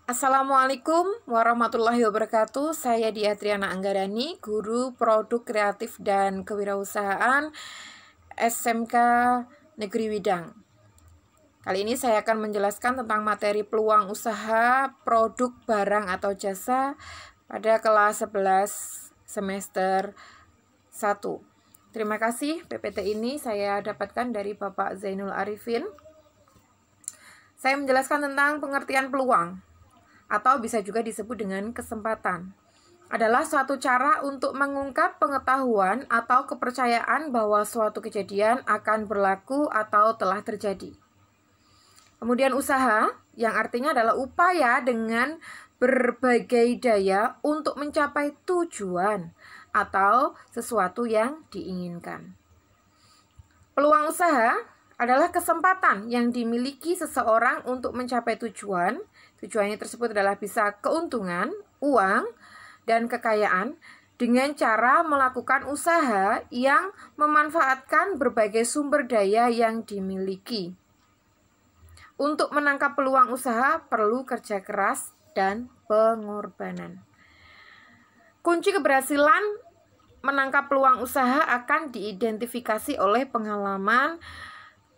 Assalamualaikum warahmatullahi wabarakatuh. Saya Diatriana Anggarani, Guru Produk Kreatif dan Kewirausahaan SMK Negeri Widang. Kali ini saya akan menjelaskan tentang materi peluang usaha, produk, barang atau jasa pada kelas 11 semester 1. Terima kasih, PPT ini saya dapatkan dari Bapak Zainul Arifin. Saya menjelaskan tentang pengertian peluang, atau bisa juga disebut dengan kesempatan, adalah suatu cara untuk mengungkap pengetahuan atau kepercayaan bahwa suatu kejadian akan berlaku atau telah terjadi. Kemudian usaha, yang artinya adalah upaya dengan berbagai daya untuk mencapai tujuan atau sesuatu yang diinginkan. Peluang usaha adalah kesempatan yang dimiliki seseorang untuk mencapai tujuan. Tujuannya tersebut adalah bisa keuntungan, uang, dan kekayaan dengan cara melakukan usaha yang memanfaatkan berbagai sumber daya yang dimiliki. Untuk menangkap peluang usaha perlu kerja keras dan pengorbanan. Kunci keberhasilan menangkap peluang usaha akan diidentifikasi oleh pengalaman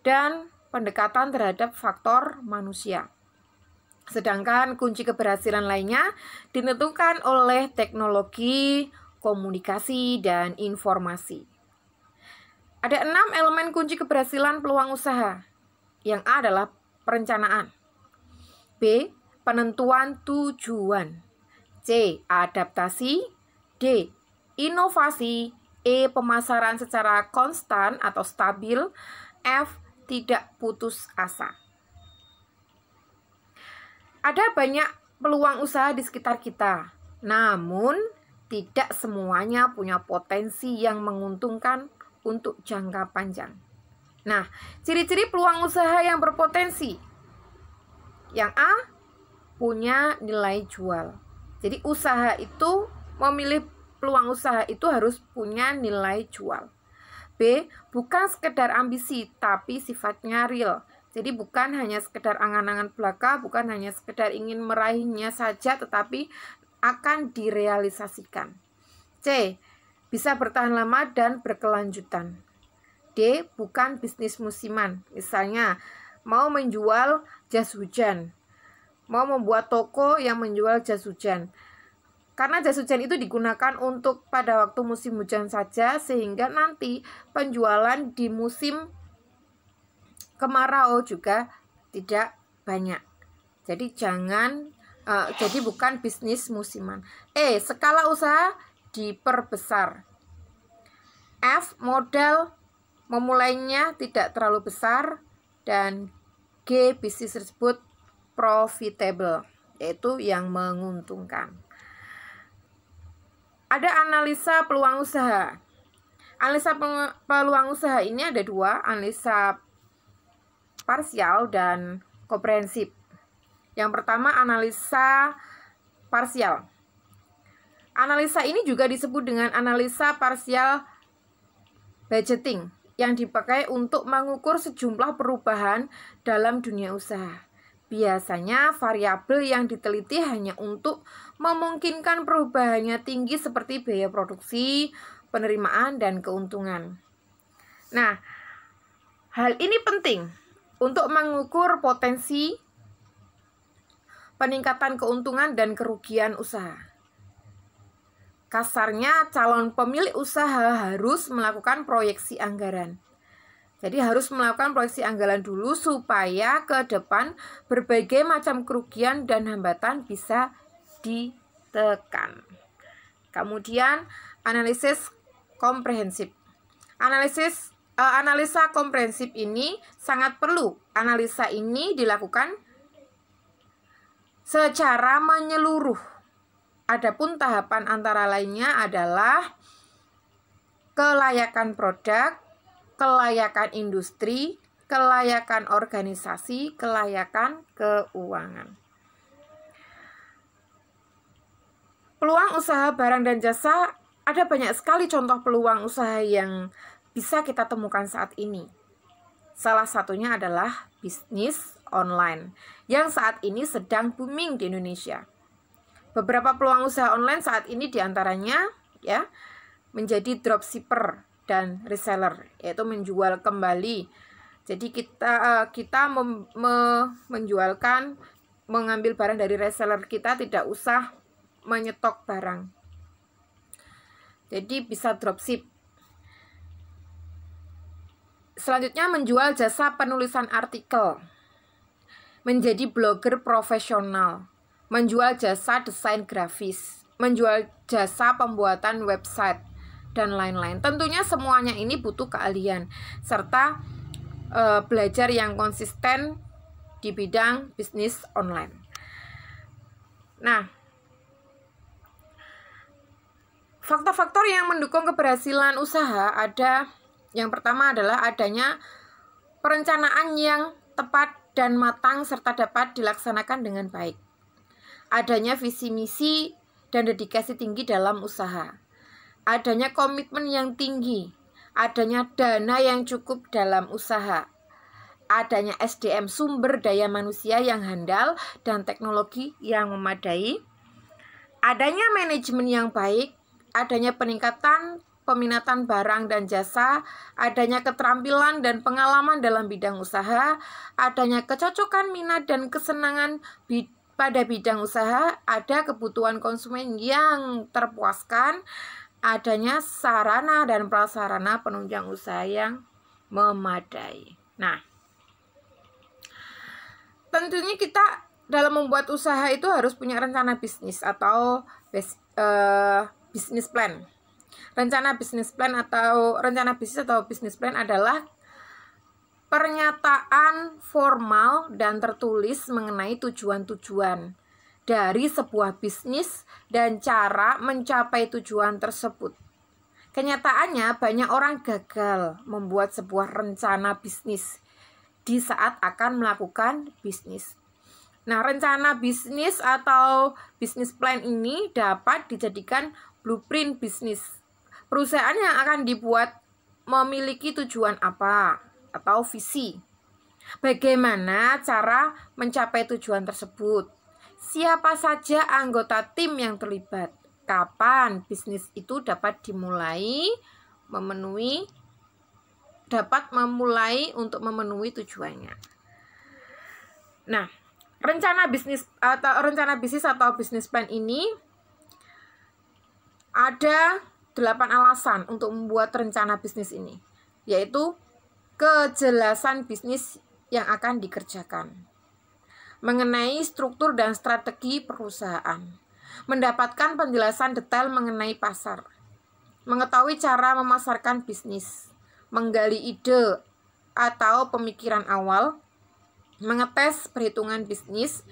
dan pendekatan terhadap faktor manusia. Sedangkan kunci keberhasilan lainnya ditentukan oleh teknologi, komunikasi, dan informasi. Ada 6 elemen kunci keberhasilan peluang usaha. Yang A adalah perencanaan, B. penentuan tujuan, C. adaptasi, D. inovasi, E. pemasaran secara konstan atau stabil, F. tidak putus asa. Ada banyak peluang usaha di sekitar kita, namun tidak semuanya punya potensi yang menguntungkan untuk jangka panjang. Nah, ciri-ciri peluang usaha yang berpotensi. Yang A, punya nilai jual. Jadi usaha itu, memilih peluang usaha itu harus punya nilai jual. B, bukan sekedar ambisi, tapi sifatnya real. Jadi bukan hanya sekedar angan-angan belaka, bukan hanya sekedar ingin meraihnya saja, tetapi akan direalisasikan. C, bisa bertahan lama dan berkelanjutan. D, bukan bisnis musiman. Misalnya, mau menjual jas hujan, mau membuat toko yang menjual jas hujan. Karena jas hujan itu digunakan untuk pada waktu musim hujan saja, sehingga nanti penjualan di musim kemarau juga tidak banyak. Jadi jadi bukan bisnis musiman. E, skala usaha diperbesar. F, modal memulainya tidak terlalu besar. Dan G, bisnis tersebut profitable, yaitu yang menguntungkan. Ada analisa peluang usaha. Analisa peluang usaha ini ada 2, analisa parsial dan komprehensif. Yang pertama, analisa parsial. Analisa ini juga disebut dengan analisa parsial budgeting, yang dipakai untuk mengukur sejumlah perubahan dalam dunia usaha. Biasanya variabel yang diteliti hanya untuk memungkinkan perubahannya tinggi seperti biaya produksi, penerimaan, dan keuntungan. Nah, hal ini penting untuk mengukur potensi peningkatan keuntungan dan kerugian usaha. Kasarnya, calon pemilik usaha harus melakukan proyeksi anggaran. Jadi harus melakukan proyeksi anggaran dulu supaya ke depan berbagai macam kerugian dan hambatan bisa ditekan. Kemudian analisis komprehensif. Analisa komprehensif ini sangat perlu. Analisa ini dilakukan secara menyeluruh. Adapun tahapan antara lainnya adalah kelayakan produk, kelayakan industri, kelayakan organisasi, kelayakan keuangan. Peluang usaha barang dan jasa, ada banyak sekali contoh peluang usaha yang bisa kita temukan saat ini. Salah satunya adalah bisnis online yang saat ini sedang booming di Indonesia. Beberapa peluang usaha online saat ini diantaranya ya menjadi dropshipper dan reseller, yaitu menjual kembali. Jadi kita menjualkan, mengambil barang dari reseller kita, tidak usah menyetok barang. Jadi bisa dropship. Selanjutnya menjual jasa penulisan artikel, menjadi blogger profesional, menjual jasa desain grafis, menjual jasa pembuatan website, dan lain-lain. Tentunya semuanya ini butuh keahlian serta belajar yang konsisten di bidang bisnis online. Nah, faktor-faktor yang mendukung keberhasilan usaha ada, yang pertama adalah adanya perencanaan yang tepat dan matang serta dapat dilaksanakan dengan baik. Adanya visi misi dan dedikasi tinggi dalam usaha. Adanya komitmen yang tinggi. Adanya dana yang cukup dalam usaha. Adanya SDM, sumber daya manusia yang handal dan teknologi yang memadai. Adanya manajemen yang baik. Adanya peningkatan peminatan barang dan jasa. Adanya keterampilan dan pengalaman dalam bidang usaha. Adanya kecocokan minat dan kesenangan pada bidang usaha. Ada kebutuhan konsumen yang terpuaskan. Adanya sarana dan prasarana penunjang usaha yang memadai. Nah, tentunya kita dalam membuat usaha itu harus punya rencana bisnis atau bisnis plan. Rencana bisnis plan atau bisnis plan adalah pernyataan formal dan tertulis mengenai tujuan-tujuan dari sebuah bisnis dan cara mencapai tujuan tersebut. Kenyataannya banyak orang gagal membuat sebuah rencana bisnis di saat akan melakukan bisnis. Nah, rencana bisnis atau bisnis plan ini dapat dijadikan blueprint bisnis. Perusahaan yang akan dibuat memiliki tujuan apa atau visi. Bagaimana cara mencapai tujuan tersebut? Siapa saja anggota tim yang terlibat? Kapan bisnis itu dapat memulai untuk memenuhi tujuannya. Nah, rencana bisnis atau bisnis plan ini ada 8 alasan untuk membuat rencana bisnis ini, yaitu kejelasan bisnis yang akan dikerjakan, mengenai struktur dan strategi perusahaan, mendapatkan penjelasan detail mengenai pasar, mengetahui cara memasarkan bisnis, menggali ide atau pemikiran awal, mengetes perhitungan bisnis,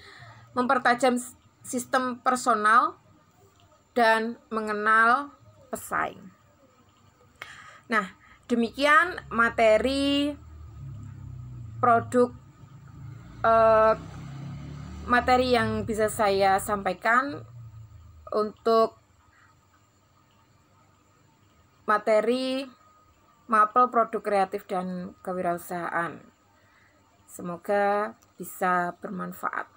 mempertajam sistem personal, dan mengenal pesaing. Nah, demikian materi materi yang bisa saya sampaikan untuk materi mapel produk kreatif dan kewirausahaan. Semoga bisa bermanfaat.